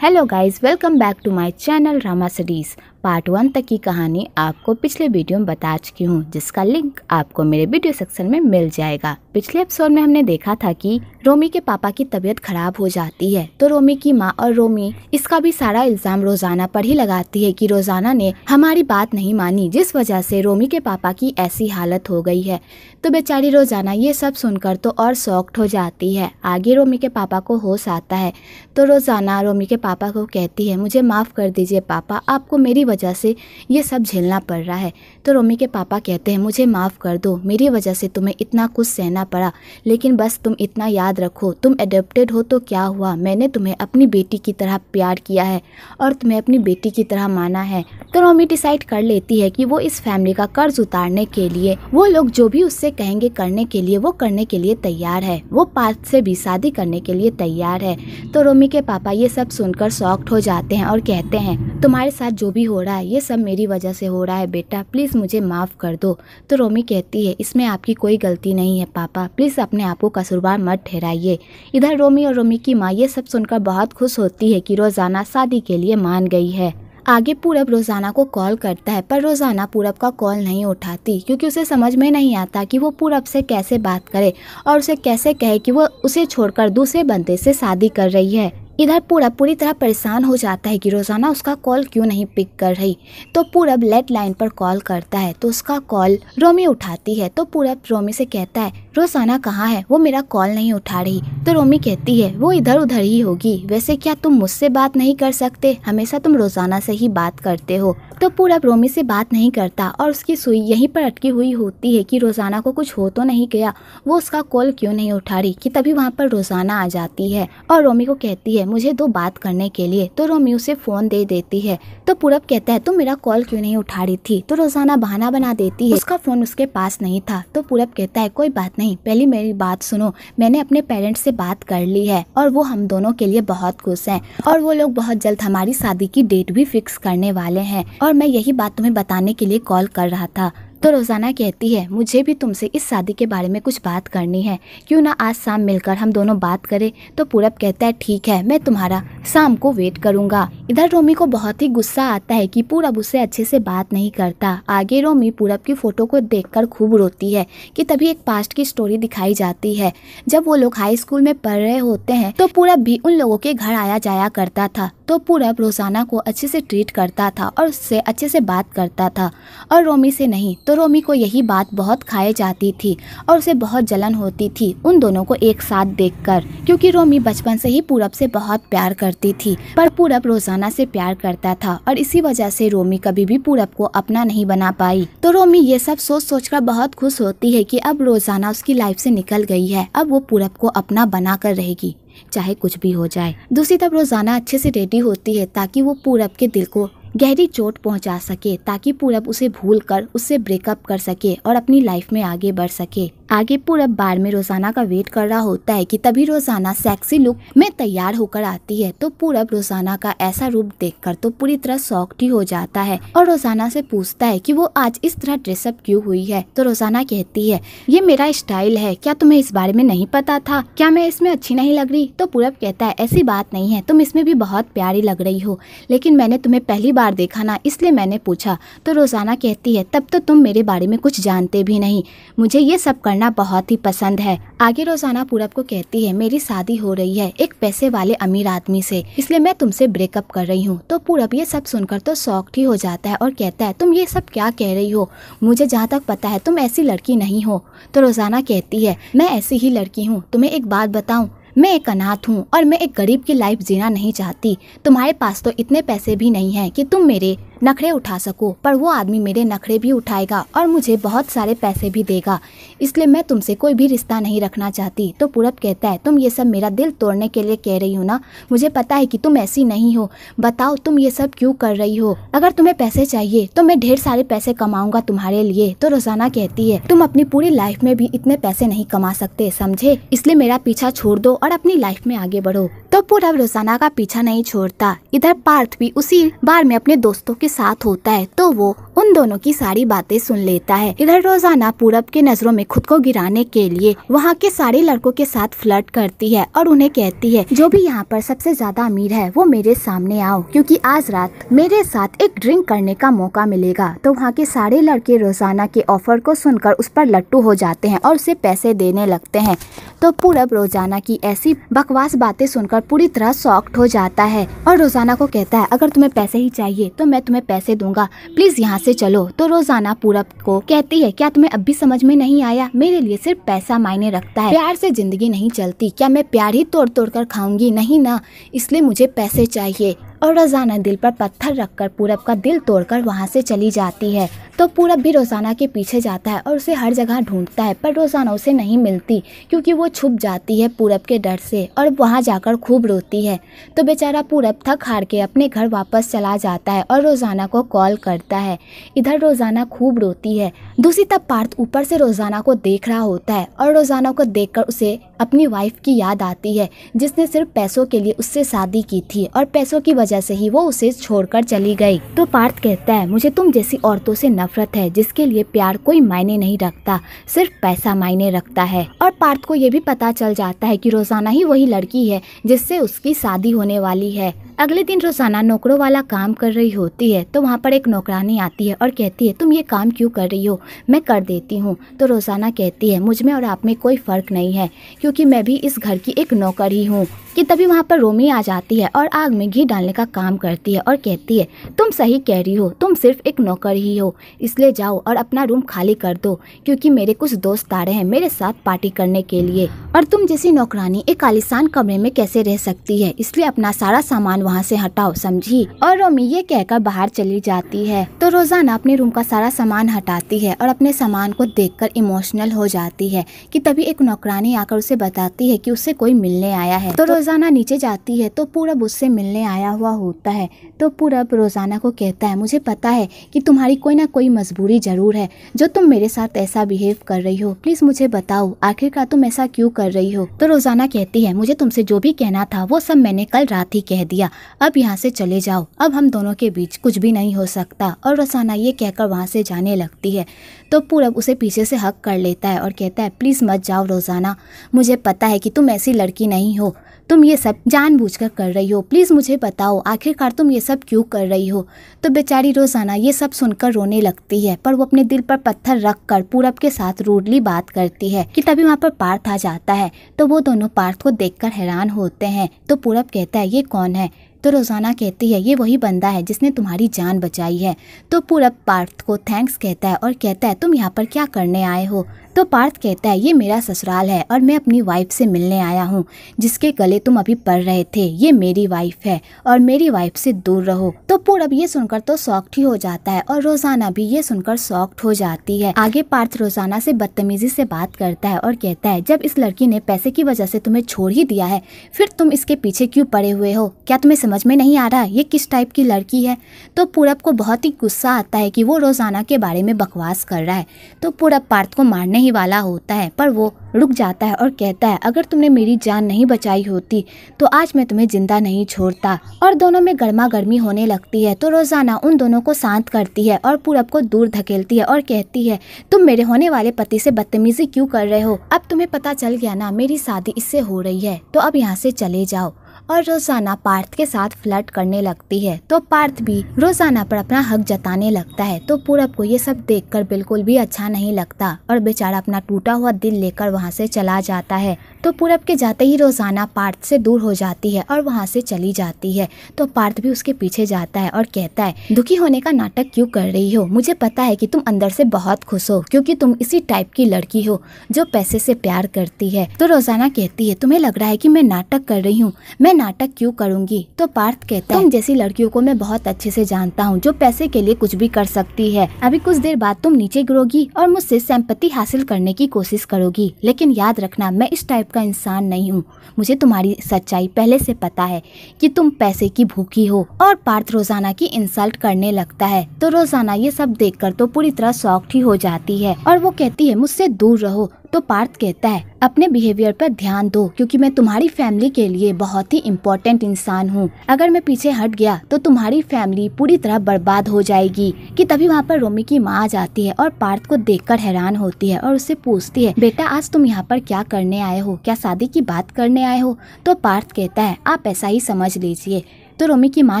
Hello guys, welcome back to my channel Rama studies. Part 1 तक की कहानी आपको पिछले वीडियो में बता चुकी हूँ, जिसका लिंक आपको मेरे वीडियो सेक्शन में मिल जाएगा। पिछले एपिसोड में हमने देखा था कि रोमी के पापा की तबीयत खराब हो जाती है, तो रोमी की माँ और रोमी इसका भी सारा इल्जाम रोजाना पर ही लगाती है कि रोजाना ने हमारी बात नहीं मानी, जिस वजह से रोमी के पापा की ऐसी हालत हो गई है। तो बेचारी रोजाना ये सब सुनकर तो और शॉक्ड हो जाती है। आगे रोमी के पापा को होश आता है, तो रोजाना रोमी के पापा को कहती है, मुझे माफ़ कर दीजिए पापा, आपको मेरी वजह से ये सब झेलना पड़ रहा है। तो रोमी के पापा कहते हैं, मुझे माफ़ कर दो, मेरी वजह से तुम्हें इतना कुछ सहना पड़ा, लेकिन बस तुम इतना याद रखो, तुम एडॉप्टेड हो तो क्या हुआ, मैंने तुम्हें अपनी बेटी की तरह प्यार किया है और तुम्हें अपनी बेटी की तरह माना है। तो रोमी डिसाइड कर लेती है कि वो इस फैमिली का कर्ज उतारने के लिए, वो लोग जो भी उससे कहेंगे करने के लिए, वो करने के लिए तैयार है। वो पार्थ से भी शादी करने के लिए तैयार है। तो रोमी के पापा ये सब सुनकर शॉक्ड हो जाते हैं और कहते हैं, तुम्हारे साथ जो भी हो रहा है ये सब मेरी वजह से हो रहा है बेटा, प्लीज़ मुझे माफ़ कर दो। तो रोमी कहती है, इसमें आपकी कोई गलती नहीं है पापा, प्लीज़ अपने आप को कसूरवार मत ठहराइए। इधर रोमी और रोमी की माँ ये सब सुनकर बहुत खुश होती है कि रोजाना शादी के लिए मान गई है। आगे पूरब रोजाना को कॉल करता है, पर रोजाना पूरब का कॉल नहीं उठाती, क्योंकि उसे समझ में नहीं आता कि वो पूरब से कैसे बात करे और उसे कैसे कहे कि वो उसे छोड़कर दूसरे बंदे से शादी कर रही है। इधर पूरब पूरी तरह परेशान हो जाता है कि रोजाना उसका कॉल क्यों नहीं पिक कर रही। तो पूरब लेट लाइन पर कॉल करता है, तो उसका कॉल रोमी उठाती है। तो पूरब रोमी से कहता है, रोजाना कहाँ है, वो मेरा कॉल नहीं उठा रही। तो रोमी कहती है, वो इधर उधर ही होगी, वैसे क्या तुम मुझसे बात नहीं कर सकते, हमेशा तुम रोजाना से ही बात करते हो। तो पूरब रोमी से बात नहीं करता और उसकी सुई यहीं पर अटकी हुई होती है कि रोजाना को कुछ हो तो नहीं गया, वो उसका कॉल क्यों नहीं उठा रही, कि तभी वहाँ पर रोजाना आ जाती है और रोमी को कहती है, मुझे दो बात करने के लिए। तो रोमी उसे फोन दे देती है। तो पूरब कहता है, तुम मेरा कॉल क्यों नहीं उठा रही थी। तो रोजाना बहाना बना देती है, उसका फोन उसके पास नहीं था। तो पूरब कहता है, कोई बात नहीं, पहले मेरी बात सुनो, मैंने अपने पेरेंट्स से बात कर ली है और वो हम दोनों के लिए बहुत खुश हैं और वो लोग बहुत जल्द हमारी शादी की डेट भी फिक्स करने वाले हैं और मैं यही बात तुम्हें बताने के लिए कॉल कर रहा था। तो रोजाना कहती है, मुझे भी तुमसे इस शादी के बारे में कुछ बात करनी है, क्यों ना आज शाम मिलकर हम दोनों बात करें। तो पूरब कहता है, ठीक है, मैं तुम्हारा शाम को वेट करूंगा। इधर रोमी को बहुत ही गुस्सा आता है कि पूरब उससे अच्छे से बात नहीं करता। आगे रोमी पूरब की फोटो को देखकर खूब रोती है कि तभी एक पास्ट की स्टोरी दिखाई जाती है। जब वो लोग हाई स्कूल में पढ़ रहे होते हैं तो पूरब भी उन लोगों के घर आया जाया करता था। तो पूरब रोजाना को अच्छे से ट्रीट करता था और उससे अच्छे से बात करता था और रोमी से नहीं। तो रोमी को यही बात बहुत खाए जाती थी और उसे बहुत जलन होती थी उन दोनों को एक साथ देखकर, क्योंकि रोमी बचपन से ही पूरब से बहुत प्यार करती थी, पर पूरब रोजाना से प्यार करता था और इसी वजह से रोमी कभी भी पूरब को अपना नहीं बना पाई। तो रोमी ये सब सोच सोचकर बहुत खुश होती है कि अब रोजाना उसकी लाइफ से निकल गई है, अब वो पूरब को अपना बना कर रहेगी, चाहे कुछ भी हो जाए। दूसरी तरफ रोजाना अच्छे से रेडी होती है ताकि वो पूरब के दिल को गहरी चोट पहुंचा सके, ताकि पूरब उसे भूलकर उससे ब्रेकअप कर सके और अपनी लाइफ में आगे बढ़ सके। आगे पूरब बार में रोजाना का वेट कर रहा होता है कि तभी रोजाना सेक्सी लुक में तैयार होकर आती है। तो पूरब रोजाना का ऐसा रूप देखकर तो पूरी तरह शॉक्ड ही हो जाता है और रोजाना से पूछता है कि वो आज इस तरह ड्रेसअप क्यों हुई है। तो रोजाना कहती है, ये मेरा स्टाइल है, क्या तुम्हें इस बारे में नहीं पता था, क्या मैं इसमें अच्छी नहीं लग रही। तो पूरब कहता है, ऐसी बात नहीं है, तुम इसमें भी बहुत प्यारी लग रही हो, लेकिन मैंने तुम्हें पहली बार देखा ना, इसलिए मैंने पूछा। तो रोजाना कहती है, तब तो तुम मेरे बारे में कुछ जानते भी नहीं, मुझे ये सब करना बहुत ही पसंद है। आगे रोजाना पूरब को कहती है, मेरी शादी हो रही है एक पैसे वाले अमीर आदमी से, इसलिए मैं तुमसे ब्रेकअप कर रही हूँ। तो पूरब ये सब सुनकर तो शॉक्ड ही हो जाता है और कहता है, तुम ये सब क्या कह रही हो, मुझे जहाँ तक पता है तुम ऐसी लड़की नहीं हो। तो रोजाना कहती है, मैं ऐसी ही लड़की हूँ, तुम्हें एक बात बताऊँ, मैं एक अनाथ हूँ और मैं एक गरीब की लाइफ जीना नहीं चाहती। तुम्हारे पास तो इतने पैसे भी नहीं हैं कि तुम मेरे नखरे उठा सको, पर वो आदमी मेरे नखरे भी उठाएगा और मुझे बहुत सारे पैसे भी देगा, इसलिए मैं तुमसे कोई भी रिश्ता नहीं रखना चाहती। तो पूरब कहता है, तुम ये सब मेरा दिल तोड़ने के लिए कह रही हो ना, मुझे पता है कि तुम ऐसी नहीं हो, बताओ तुम ये सब क्यों कर रही हो, अगर तुम्हें पैसे चाहिए तो मैं ढेर सारे पैसे कमाऊंगा तुम्हारे लिए। तो रोजाना कहती है, तुम अपनी पूरी लाइफ में भी इतने पैसे नहीं कमा सकते, समझे, इसलिए मेरा पीछा छोड़ दो और अपनी लाइफ में आगे बढ़ो। तो पूरब रोजाना का पीछा नहीं छोड़ता। इधर पार्थ भी उसी बार में अपने दोस्तों के साथ होता है तो वो उन दोनों की सारी बातें सुन लेता है। इधर रोजाना पूरब के नजरों में खुद को गिराने के लिए वहाँ के सारे लड़कों के साथ फ्लर्ट करती है और उन्हें कहती है जो भी यहाँ पर सबसे ज्यादा अमीर है वो मेरे सामने आओ, क्योंकि आज रात मेरे साथ एक ड्रिंक करने का मौका मिलेगा। तो वहाँ के सारे लड़के रोजाना के ऑफर को सुनकर उस पर लट्टू हो जाते हैं और उसे पैसे देने लगते हैं। तो पूरब रोजाना की ऐसी बकवास बातें सुनकर पूरी तरह शॉक्ड हो जाता है और रोजाना को कहता है अगर तुम्हें पैसे ही चाहिए तो मैं तुम्हें पैसे दूंगा, प्लीज यहाँ से चलो। तो रोजाना पूरब को कहती है क्या तुम्हें अब भी समझ में नहीं आया, मेरे लिए सिर्फ पैसा मायने रखता है, प्यार से जिंदगी नहीं चलती, क्या मैं प्यार ही तोड़ तोड़ कर खाऊंगी, नहीं ना, इसलिए मुझे पैसे चाहिए। और रोजाना दिल पर पत्थर रखकर पूरब का दिल तोड़कर वहाँ से चली जाती है। तो पूरब भी रोजाना के पीछे जाता है और उसे हर जगह ढूंढता है, पर रोजाना उसे नहीं मिलती क्योंकि वो छुप जाती है पूरब के डर से और वहाँ जाकर खूब रोती है। तो बेचारा पूरब थक हार के अपने घर वापस चला जाता है और रोजाना को कॉल करता है। इधर रोजाना खूब रोती है। दूसरी तरफ पार्थ ऊपर से रोजाना को देख रहा होता है और रोजाना को देखकर उसे अपनी वाइफ की याद आती है जिसने सिर्फ पैसों के लिए उससे शादी की थी और पैसों की वजह से ही वो उसे छोड़कर चली गई। तो पार्थ कहता है मुझे तुम जैसी औरतों से नफरत है जिसके लिए प्यार कोई मायने नहीं रखता, सिर्फ पैसा मायने रखता है। और पार्थ को ये भी पता चल जाता है कि रोजाना ही वही लड़की है जिससे उसकी शादी होने वाली है। अगले दिन रोजाना नौकरों वाला काम कर रही होती है तो वहाँ पर एक नौकरानी आती है और कहती है तुम ये काम क्यों कर रही हो, मैं कर देती हूँ। तो रोजाना कहती है मुझ में और आप में कोई फर्क नहीं है क्योंकि मैं भी इस घर की एक नौकर ही हूँ। कि तभी वहाँ पर रोमी आ जाती है और आग में घी डालने का काम करती है और कहती है तुम सही कह रही हो, तुम सिर्फ एक नौकर ही हो, इसलिए जाओ और अपना रूम खाली कर दो क्योंकि मेरे कुछ दोस्त आ रहे हैं मेरे साथ पार्टी करने के लिए, और तुम जैसी नौकरानी एक आलीशान कमरे में कैसे रह सकती है, इसलिए अपना सारा सामान वहाँ से हटाओ, समझी। और रोमी ये कहकर बाहर चली जाती है। तो रोजाना अपने रूम का सारा सामान हटाती है और अपने सामान को देखकर इमोशनल हो जाती है कि तभी एक नौकरानी आकर उसे बताती है कि उससे कोई मिलने आया है। तो रोजाना नीचे जाती है तो पूरब उससे मिलने आया हुआ होता है। तो पूरब रोजाना को कहता है मुझे पता है कि तुम्हारी कोई ना कोई मजबूरी जरूर है जो तुम मेरे साथ ऐसा बिहेव कर रही हो, प्लीज मुझे बताओ आखिरकार तुम ऐसा क्यों कर रही हो। तो रोजाना कहती है मुझे तुमसे जो भी कहना था वो सब मैंने कल रात ही कह दिया, अब यहाँ से चले जाओ, अब हम दोनों के बीच कुछ भी नहीं हो सकता। और रोजाना ये कहकर वहाँ से जाने लगती है। तो पूरब उसे पीछे से हक कर लेता है और कहता है प्लीज मत जाओ रोजाना, मुझे पता है कि तुम ऐसी लड़की नहीं हो, तुम ये सब जानबूझकर कर रही हो, प्लीज मुझे बताओ आखिरकार तुम ये सब क्यों कर रही हो। तो बेचारी रोजाना ये सब सुनकर रोने लगती है, पर वो अपने दिल पर पत्थर रख कर पूरब के साथ रूडली बात करती है। कि तभी वहाँ पर पार्थ आ जाता है। तो वो दोनों पार्थ को देखकर हैरान होते हैं। तो पूरब कहता है ये कौन है। तो रोजाना कहती है ये वही बंदा है जिसने तुम्हारी जान बचाई है। तो पूरब पार्थ को थैंक्स कहता है और कहता है तुम यहाँ पर क्या करने आए हो। तो पार्थ कहता है ये मेरा ससुराल है और मैं अपनी वाइफ से मिलने आया हूँ जिसके गले तुम अभी पड़ रहे थे, ये मेरी वाइफ है और मेरी वाइफ से दूर रहो। तो पूरब ये सुनकर तो शॉक्ड ही हो जाता है और रोजाना भी ये सुनकर शॉक्ड हो जाती है। आगे पार्थ रोजाना से बदतमीजी से बात करता है और कहता है जब इस लड़की ने पैसे की वजह से तुम्हें छोड़ ही दिया है फिर तुम इसके पीछे क्यों पड़े हुए हो, क्या तुम्हें समझ में नहीं आ रहा ये किस टाइप की लड़की है। तो पूरब को बहुत ही गुस्सा आता है कि वो रोजाना के बारे में बकवास कर रहा है। तो पूरब पार्थ को मारने ही वाला होता है, पर वो रुक जाता है और कहता है अगर तुमने मेरी जान नहीं बचाई होती तो आज मैं तुम्हें जिंदा नहीं छोड़ता। और दोनों में गर्मा गर्मी होने लगती है। तो रोजाना उन दोनों को शांत करती है और पूरब को दूर धकेलती है और कहती है तुम मेरे होने वाले पति से बदतमीजी क्यों कर रहे हो, अब तुम्हें पता चल गया ना मेरी शादी इससे हो रही है, तो अब यहाँ से चले जाओ। और रोजाना पार्थ के साथ फ्लर्ट करने लगती है। तो पार्थ भी रोजाना पर अपना हक जताने लगता है। तो पूरब को ये सब देखकर बिल्कुल भी अच्छा नहीं लगता और बेचारा अपना टूटा हुआ दिल लेकर वहाँ से चला जाता है। तो पूरब के जाते ही रोजाना पार्थ से दूर हो जाती है और वहाँ से चली जाती है। तो पार्थ भी उसके पीछे जाता है और कहता है दुखी होने का नाटक क्यों कर रही हो, मुझे पता है कि तुम अंदर से बहुत खुश हो क्योंकि तुम इसी टाइप की लड़की हो जो पैसे से प्यार करती है। तो रोजाना कहती है तुम्हें लग रहा है कि मैं नाटक कर रही हूँ, मैं नाटक क्यों करूंगी। तो पार्थ कहता है तुम जैसी लड़कियों को मैं बहुत अच्छे से जानता हूँ जो पैसे के लिए कुछ भी कर सकती है। अभी कुछ देर बाद तुम नीचे गिरोगी और मुझसे सिंपैथी हासिल करने की कोशिश करोगी, लेकिन याद रखना मैं इस टाइप का इंसान नहीं हूँ, मुझे तुम्हारी सच्चाई पहले से पता है कि तुम पैसे की भूखी हो। और पार्थ रोजाना की इंसल्ट करने लगता है। तो रोजाना ये सब देखकर तो पूरी तरह शॉक्ड ही हो जाती है और वो कहती है मुझसे दूर रहो, तो पार्थ कहता है अपने बिहेवियर पर ध्यान दो, क्योंकि मैं तुम्हारी फैमिली के लिए बहुत ही इम्पोर्टेंट इंसान हूँ। अगर मैं पीछे हट गया तो तुम्हारी फैमिली पूरी तरह बर्बाद हो जाएगी। कि तभी वहाँ पर रोमी की माँ आ जाती है और पार्थ को देखकर हैरान होती है और उससे पूछती है, बेटा आज तुम यहाँ पर क्या करने आए हो, क्या शादी की बात करने आए हो? तो पार्थ कहता है आप ऐसा ही समझ लीजिए। तो रोमी की माँ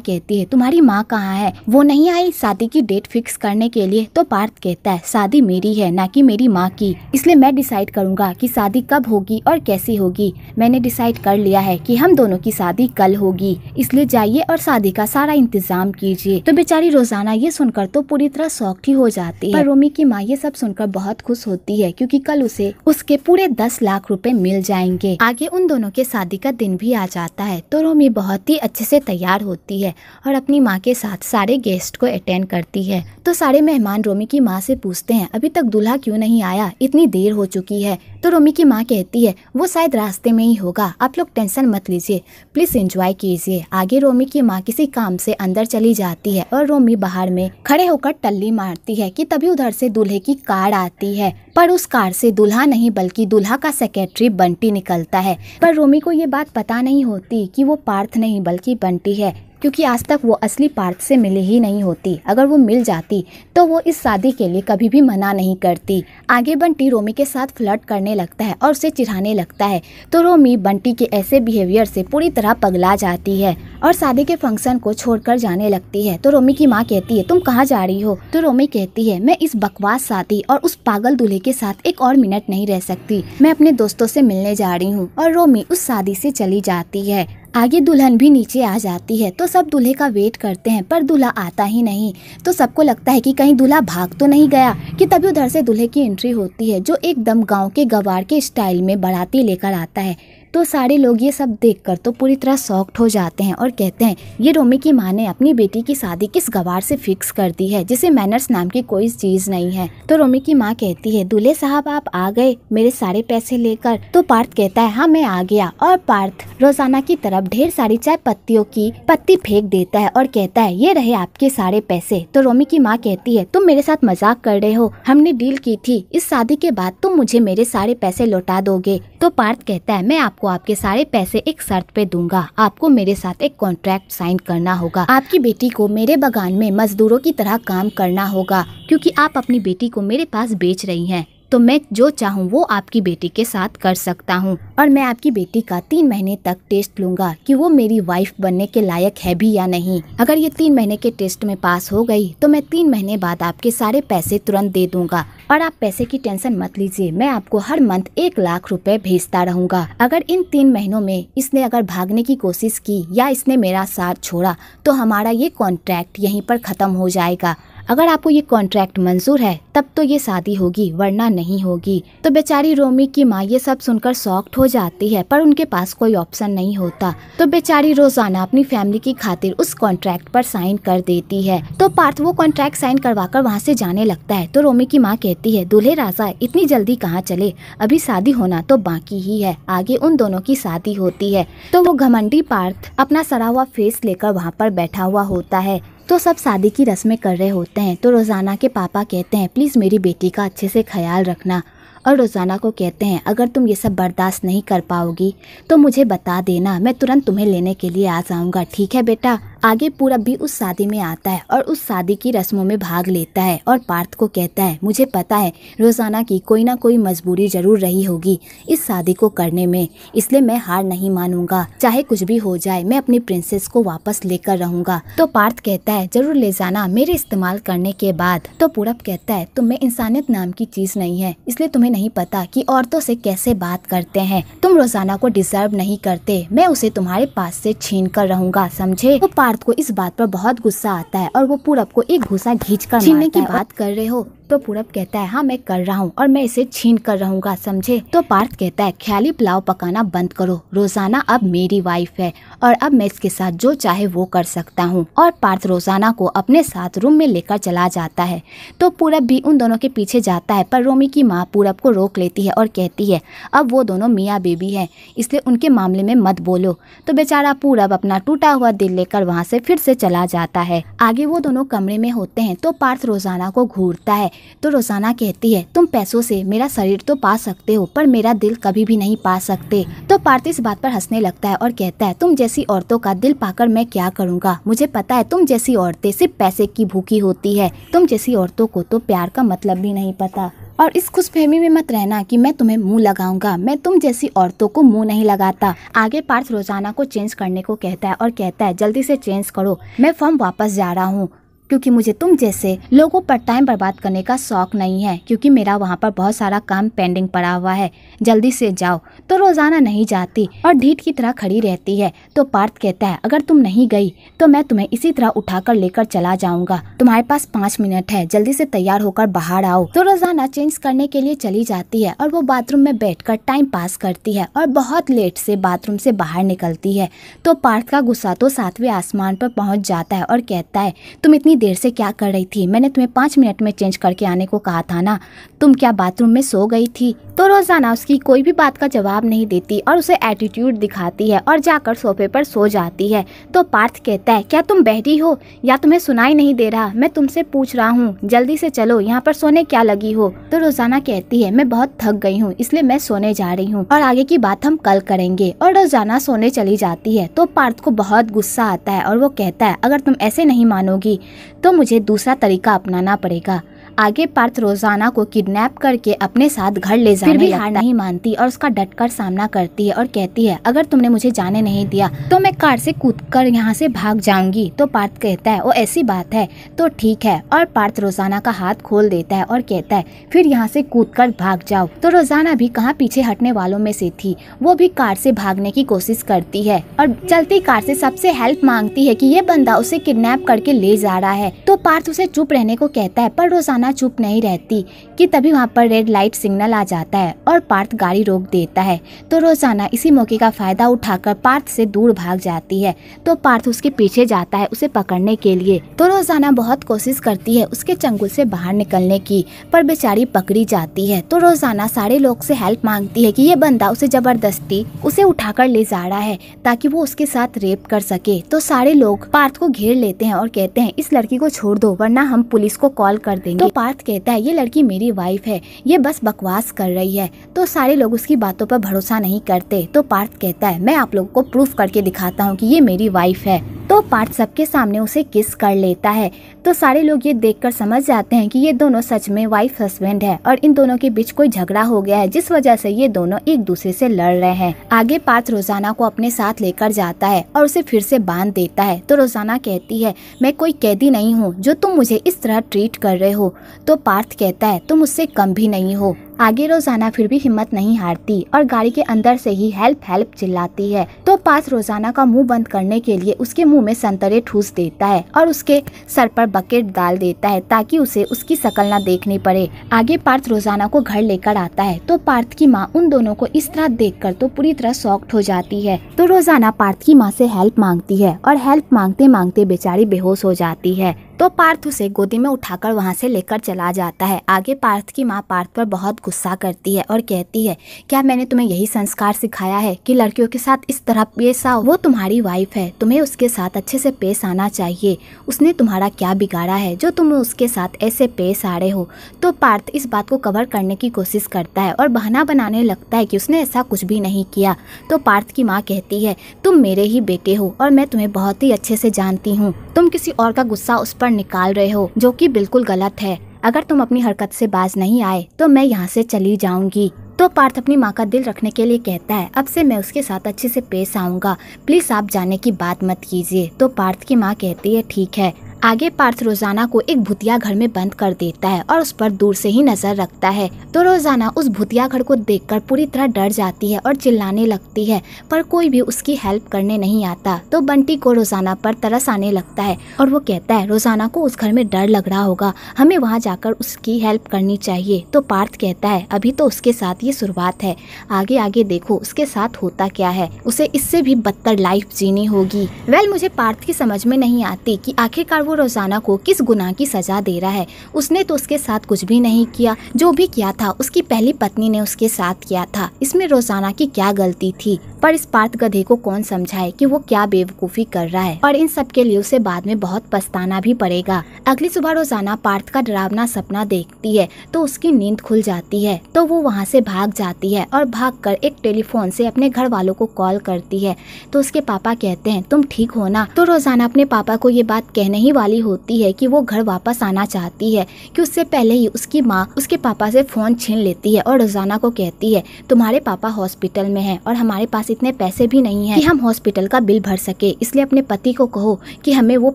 कहती है तुम्हारी माँ कहाँ है, वो नहीं आई शादी की डेट फिक्स करने के लिए? तो पार्थ कहता है शादी मेरी है ना कि मेरी माँ की, इसलिए मैं डिसाइड करूँगा कि शादी कब होगी और कैसी होगी। मैंने डिसाइड कर लिया है कि हम दोनों की शादी कल होगी, इसलिए जाइए और शादी का सारा इंतजाम कीजिए। तो बेचारी रोजाना ये सुनकर तो पूरी तरह शॉक्ड ही हो जाती है। पर रोमी की माँ ये सब सुनकर बहुत खुश होती है, क्योंकि कल उसे उसके पूरे 10 लाख रुपए मिल जाएंगे। आगे उन दोनों के शादी का दिन भी आ जाता है। तो रोमी बहुत ही अच्छे से तैयार होती है और अपनी माँ के साथ सारे गेस्ट को अटेंड करती है। तो सारे मेहमान रोमी की माँ से पूछते हैं अभी तक दूल्हा क्यों नहीं आया, इतनी देर हो चुकी है। तो रोमी की माँ कहती है वो शायद रास्ते में ही होगा, आप लोग टेंशन मत लीजिए, प्लीज एंजॉय कीजिए। आगे रोमी की माँ किसी काम से अंदर चली जाती है और रोमी बाहर में खड़े होकर टल्ली मारती है कि तभी उधर से दूल्हे की कार आती है। पर उस कार से दूल्हा नहीं बल्कि दूल्हा का सेक्रेटरी बंटी निकलता है। पर रोमी को ये बात पता नहीं होती कि वो पार्थ नहीं बल्कि बंटी है, क्योंकि आज तक वो असली पार्थ से मिली ही नहीं होती। अगर वो मिल जाती तो वो इस शादी के लिए कभी भी मना नहीं करती। आगे बंटी रोमी के साथ फ्लर्ट करने लगता है और उसे चिढ़ाने लगता है। तो रोमी बंटी के ऐसे बिहेवियर से पूरी तरह पगला जाती है और शादी के फंक्शन को छोड़कर जाने लगती है। तो रोमी की माँ कहती है तुम कहाँ जा रही हो? तो रोमी कहती है मैं इस बकवास शादी और उस पागल दूल्हे के साथ एक और मिनट नहीं रह सकती, मैं अपने दोस्तों से मिलने जा रही हूँ। और रोमी उस शादी से चली जाती है। आगे दुल्हन भी नीचे आ जाती है। तो सब दूल्हे का वेट करते हैं पर दूल्हा आता ही नहीं। तो सबको लगता है कि कहीं दूल्हा भाग तो नहीं गया। कि तभी उधर से दूल्हे की एंट्री होती है, जो एकदम गांव के गवार के स्टाइल में बाराती लेकर आता है। तो सारे लोग ये सब देखकर तो पूरी तरह शॉक्ड हो जाते हैं और कहते हैं ये रोमी की माँ ने अपनी बेटी की शादी किस गवार से फिक्स कर दी है, जिसे मैनर्स नाम की कोई चीज नहीं है। तो रोमी की माँ कहती है दूल्हे साहब आप आ गए मेरे सारे पैसे लेकर? तो पार्थ कहता है हाँ मैं आ गया। और पार्थ रोजाना की तरफ ढेर सारी चाय पत्तियों की पत्ती फेंक देता है और कहता है ये रहे आपके सारे पैसे। तो रोमी की माँ कहती है तुम मेरे साथ मजाक कर रहे हो, हमने डील की थी इस शादी के बाद तुम मुझे मेरे सारे पैसे लौटा दोगे। तो पार्थ कहता है मैं आपको आपके सारे पैसे एक शर्त पे दूंगा, आपको मेरे साथ एक कॉन्ट्रैक्ट साइन करना होगा। आपकी बेटी को मेरे बागान में मजदूरों की तरह काम करना होगा, क्योंकि आप अपनी बेटी को मेरे पास बेच रही हैं। तो मैं जो चाहूँ वो आपकी बेटी के साथ कर सकता हूँ और मैं आपकी बेटी का 3 महीने तक टेस्ट लूंगा कि वो मेरी वाइफ बनने के लायक है भी या नहीं। अगर ये 3 महीने के टेस्ट में पास हो गई तो मैं 3 महीने बाद आपके सारे पैसे तुरंत दे दूंगा। और आप पैसे की टेंशन मत लीजिए, मैं आपको हर मंथ 1 लाख रुपए भेजता रहूंगा। अगर इन 3 महीनों में इसने अगर भागने की कोशिश की या इसने मेरा साथ छोड़ा तो हमारा ये कॉन्ट्रैक्ट यहीं पर खत्म हो जाएगा। अगर आपको ये कॉन्ट्रैक्ट मंजूर है तब तो ये शादी होगी, वरना नहीं होगी। तो बेचारी रोमी की माँ ये सब सुनकर शॉक्ड हो जाती है, पर उनके पास कोई ऑप्शन नहीं होता। तो बेचारी रोजाना अपनी फैमिली की खातिर उस कॉन्ट्रैक्ट पर साइन कर देती है। तो पार्थ वो कॉन्ट्रैक्ट साइन करवाकर वहाँ से जाने लगता है। तो रोमी की माँ कहती है दूल्हे राजा इतनी जल्दी कहाँ चले, अभी शादी होना तो बाकी ही है। आगे उन दोनों की शादी होती है। तो वो घमंडी पार्थ अपना सड़ा हुआ फेस लेकर वहाँ पर बैठा हुआ होता है। तो सब शादी की रस्में कर रहे होते हैं। तो रोजाना के पापा कहते हैं प्लीज मेरी बेटी का अच्छे से ख्याल रखना, और रोजाना को कहते हैं अगर तुम ये सब बर्दाश्त नहीं कर पाओगी तो मुझे बता देना, मैं तुरंत तुम्हें लेने के लिए आ जाऊंगा, ठीक है बेटा। आगे पूरब भी उस शादी में आता है और उस शादी की रस्मों में भाग लेता है और पार्थ को कहता है मुझे पता है रोजाना की कोई ना कोई मजबूरी जरूर रही होगी इस शादी को करने में, इसलिए मैं हार नहीं मानूंगा, चाहे कुछ भी हो जाए मैं अपनी प्रिंसेस को वापस लेकर रहूंगा। तो पार्थ कहता है जरूर ले जाना मेरे इस्तेमाल करने के बाद। तो पूरब कहता है तुम में इंसानियत नाम की चीज नहीं है, इसलिए तुम्हें नहीं पता कि औरतों से कैसे बात करते हैं। तुम रोजाना को डिजर्व नहीं करते, मैं उसे तुम्हारे पास से छीन कर रहूंगा, समझे। तो पार्थ को इस बात पर बहुत गुस्सा आता है और वो पूरब को एक घूसा खींचकर छीनने की बात कर रहे हो। तो पूरब कहता है हाँ मैं कर रहा हूँ और मैं इसे छीन कर रहूंगा, समझे। तो पार्थ कहता है ख्याली पुलाव पकाना बंद करो, रोजाना अब मेरी वाइफ है और अब मैं इसके साथ जो चाहे वो कर सकता हूँ। और पार्थ रोजाना को अपने साथ रूम में लेकर चला जाता है। तो पूरब भी उन दोनों के पीछे जाता है, पर रोमी की माँ पूरब को रोक लेती है और कहती है अब वो दोनों मियाँ बेबी हैं, इसलिए उनके मामले में मत बोलो। तो बेचारा पूरब अपना टूटा हुआ दिल लेकर वहाँ से फिर से चला जाता है। आगे वो दोनों कमरे में होते हैं तो पार्थ रोजाना को घूरता है तो रोजाना कहती है तुम पैसों से मेरा शरीर तो पा सकते हो पर मेरा दिल कभी भी नहीं पा सकते। तो पार्थ इस बात पर हंसने लगता है और कहता है तुम जैसी औरतों का दिल पाकर मैं क्या करूँगा, मुझे पता है तुम जैसी औरतें सिर्फ पैसे की भूखी होती है, तुम जैसी औरतों को तो प्यार का मतलब भी नहीं पता। और इस खुशफहमी में मत रहना कि मैं तुम्हें मुंह लगाऊंगा, मैं तुम जैसी औरतों को मुंह नहीं लगाता। आगे पार्थ रोजाना को चेंज करने को कहता है और कहता है जल्दी से चेंज करो, मैं फॉर्म वापस जा रहा हूँ क्योंकि मुझे तुम जैसे लोगों पर टाइम बर्बाद करने का शौक नहीं है, क्योंकि मेरा वहाँ पर बहुत सारा काम पेंडिंग पड़ा हुआ है, जल्दी से जाओ। तो रोजाना नहीं जाती और ढीठ की तरह खड़ी रहती है। तो पार्थ कहता है अगर तुम नहीं गई तो मैं तुम्हें इसी तरह उठाकर लेकर चला जाऊंगा, तुम्हारे पास 5 मिनट है, जल्दी से तैयार होकर बाहर आओ। तो रोजाना चेंज करने के लिए चली जाती है और वो बाथरूम में बैठकर टाइम पास करती है और बहुत लेट से बाथरूम से बाहर निकलती है। तो पार्थ का गुस्सा तो 7वें आसमान पर पहुंच जाता है और कहता है तुम इतनी देर से क्या कर रही थी, मैंने तुम्हें 5 मिनट में चेंज करके आने को कहा था ना, तुम क्या बाथरूम में सो गई थी। तो रोजाना उसकी कोई भी बात का जवाब नहीं देती और उसे एटीट्यूड दिखाती है और जाकर सोफे पर सो जाती है। तो पार्थ कहता है क्या तुम बहरी हो या तुम्हें सुनाई नहीं दे रहा, मैं तुमसे पूछ रहा हूँ, जल्दी से चलो, यहाँ पर सोने क्या लगी हो। तो रोजाना कहती है मैं बहुत थक गई हूँ इसलिए मैं सोने जा रही हूँ और आगे की बात हम कल करेंगे। और रोजाना सोने चली जाती है। तो पार्थ को बहुत गुस्सा आता है और वो कहता है अगर तुम ऐसे नहीं मानोगी तो मुझे दूसरा तरीका अपनाना पड़ेगा। आगे पार्थ रोजाना को किडनैप करके अपने साथ घर ले जाने फिर भी हार नहीं मानती और उसका डटकर सामना करती है और कहती है अगर तुमने मुझे जाने नहीं दिया तो मैं कार से कूदकर यहाँ से भाग जाऊंगी। तो पार्थ कहता है वो ऐसी बात है तो ठीक है, और पार्थ रोजाना का हाथ खोल देता है और कहता है फिर यहाँ से कूदकर भाग जाओ। तो रोजाना भी कहाँ पीछे हटने वालों में से थी, वो भी कार से भागने की कोशिश करती है और चलती कार से सबसे हेल्प मांगती है कि ये बंदा उसे किडनैप करके ले जा रहा है। तो पार्थ उसे चुप रहने को कहता है पर रोजाना चुप नहीं रहती कि तभी वहाँ पर रेड लाइट सिग्नल आ जाता है और पार्थ गाड़ी रोक देता है। तो रोजाना इसी मौके का फायदा उठाकर पार्थ से दूर भाग जाती है। तो पार्थ उसके पीछे जाता है उसे पकड़ने के लिए। तो रोजाना बहुत कोशिश करती है उसके चंगुल से बाहर निकलने की, पर बेचारी पकड़ी जाती है। तो रोजाना सारे लोग से हेल्प मांगती है कि ये बंदा उसे जबरदस्ती उसे उठाकर ले जा रहा है ताकि वो उसके साथ रेप कर सके। तो सारे लोग पार्थ को घेर लेते हैं और कहते हैं इस लड़की को छोड़ दो वरना हम पुलिस को कॉल कर देंगे। तो पार्थ कहता है ये लड़की मेरी वाइफ है, ये बस बकवास कर रही है। तो सारे लोग उसकी बातों पर भरोसा नहीं करते। तो पार्थ कहता है मैं आप लोगों को प्रूफ करके दिखाता हूँ कि ये मेरी वाइफ है। तो पार्थ सबके सामने उसे किस कर लेता है। तो सारे लोग ये देखकर समझ जाते हैं कि ये दोनों सच में वाइफ हस्बैंड है और इन दोनों के बीच कोई झगड़ा हो गया है जिस वजह से ये दोनों एक दूसरे से लड़ रहे हैं। आगे पार्थ रोजाना को अपने साथ लेकर जाता है और उसे फिर से बांध देता है। तो रोजाना कहती है मैं कोई कैदी नहीं हूँ जो तुम मुझे इस तरह ट्रीट कर रहे हो। तो पार्थ कहता है तुम मुझसे कम भी नहीं हो। आगे रोजाना फिर भी हिम्मत नहीं हारती और गाड़ी के अंदर से ही हेल्प हेल्प चिल्लाती है। तो पार्थ रोजाना का मुंह बंद करने के लिए उसके मुंह में संतरे ठूस देता है और उसके सर पर बकेट डाल देता है ताकि उसे उसकी शक्ल ना देखनी पड़े। आगे पार्थ रोजाना को घर लेकर आता है। तो पार्थ की माँ उन दोनों को इस तरह देखकर तो पूरी तरह शॉक्ड हो जाती है। तो रोजाना पार्थ की माँ से हेल्प मांगती है और हेल्प मांगते मांगते बेचारी बेहोश हो जाती है। तो पार्थ उसे गोदी में उठाकर वहाँ से लेकर चला जाता है। आगे पार्थ की माँ पार्थ पर बहुत गुस्सा करती है और कहती है क्या मैंने तुम्हें यही संस्कार सिखाया है कि लड़कियों के साथ इस तरह पेश आओ, वो तुम्हारी वाइफ है, तुम्हें उसके साथ अच्छे से पेश आना चाहिए, उसने तुम्हारा क्या बिगाड़ा है जो तुम उसके साथ ऐसे पेश आ रहे हो। तो पार्थ इस बात को कवर करने की कोशिश करता है और बहाना बनाने लगता है कि उसने ऐसा कुछ भी नहीं किया। तो पार्थ की माँ कहती है तुम मेरे ही बेटे हो और मैं तुम्हें बहुत ही अच्छे से जानती हूँ, तुम किसी और का गुस्सा उस पर निकाल रहे हो जो कि बिल्कुल गलत है, अगर तुम अपनी हरकत से बाज नहीं आए तो मैं यहाँ से चली जाऊंगी। तो पार्थ अपनी माँ का दिल रखने के लिए कहता है अब से मैं उसके साथ अच्छे से पेश आऊंगा, प्लीज आप जाने की बात मत कीजिए। तो पार्थ की माँ कहती है ठीक है। आगे पार्थ रोजाना को एक भूतिया घर में बंद कर देता है और उस पर दूर से ही नजर रखता है। तो रोजाना उस भूतिया घर को देखकर पूरी तरह डर जाती है और चिल्लाने लगती है, पर कोई भी उसकी हेल्प करने नहीं आता। तो बंटी को रोजाना पर तरस आने लगता है और वो कहता है रोजाना को उस घर में डर लग रहा होगा, हमें वहाँ जाकर उसकी हेल्प करनी चाहिए। तो पार्थ कहता है अभी तो उसके साथ ये शुरुआत है, आगे आगे देखो उसके साथ होता क्या है, उसे इससे भी बदतर लाइफ जीनी होगी। मुझे पार्थ की समझ में नहीं आती कि आखिरकार वो रोजाना को किस गुनाह की सजा दे रहा है। उसने तो उसके साथ कुछ भी नहीं किया, जो भी किया था उसकी पहली पत्नी ने उसके साथ किया था। इसमें रोजाना की क्या गलती थी, पर इस पार्थ गधे को कौन समझाए कि वो क्या बेवकूफी कर रहा है, और इन सब के लिए उसे बाद में बहुत पछताना भी पड़ेगा। अगली सुबह रोजाना पार्थ का डरावना सपना देखती है तो उसकी नींद खुल जाती है, तो वो वहाँ से भाग जाती है और भागकर एक टेलीफोन से अपने घर वालों को कॉल करती है। तो उसके पापा कहते हैं तुम ठीक हो ना। तो रोजाना अपने पापा को ये बात कहने ही वाली होती है कि वो घर वापस आना चाहती है कि उससे पहले ही उसकी माँ उसके पापा से फोन छीन लेती है और रोजाना को कहती है तुम्हारे पापा हॉस्पिटल में हैं और हमारे पास इतने पैसे भी नहीं हैं कि हम हॉस्पिटल का बिल भर सके, इसलिए अपने पति को कहो कि हमें वो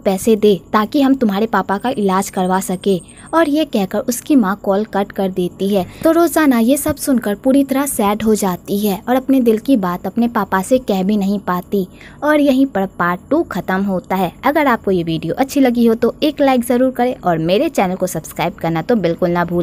पैसे दे ताकि हम तुम्हारे पापा का इलाज करवा सके। और ये कहकर उसकी माँ कॉल कट कर देती है। तो रोजाना ये सब सुनकर पूरी तरह सैड हो जाती है और अपने दिल की बात अपने पापा से कह भी नहीं पाती। और यहीं पर पार्ट 2 खत्म होता है। अगर आपको ये वीडियो अच्छी लगी हो तो एक लाइक जरूर करें और मेरे चैनल को सब्सक्राइब करना तो बिल्कुल ना भूलें।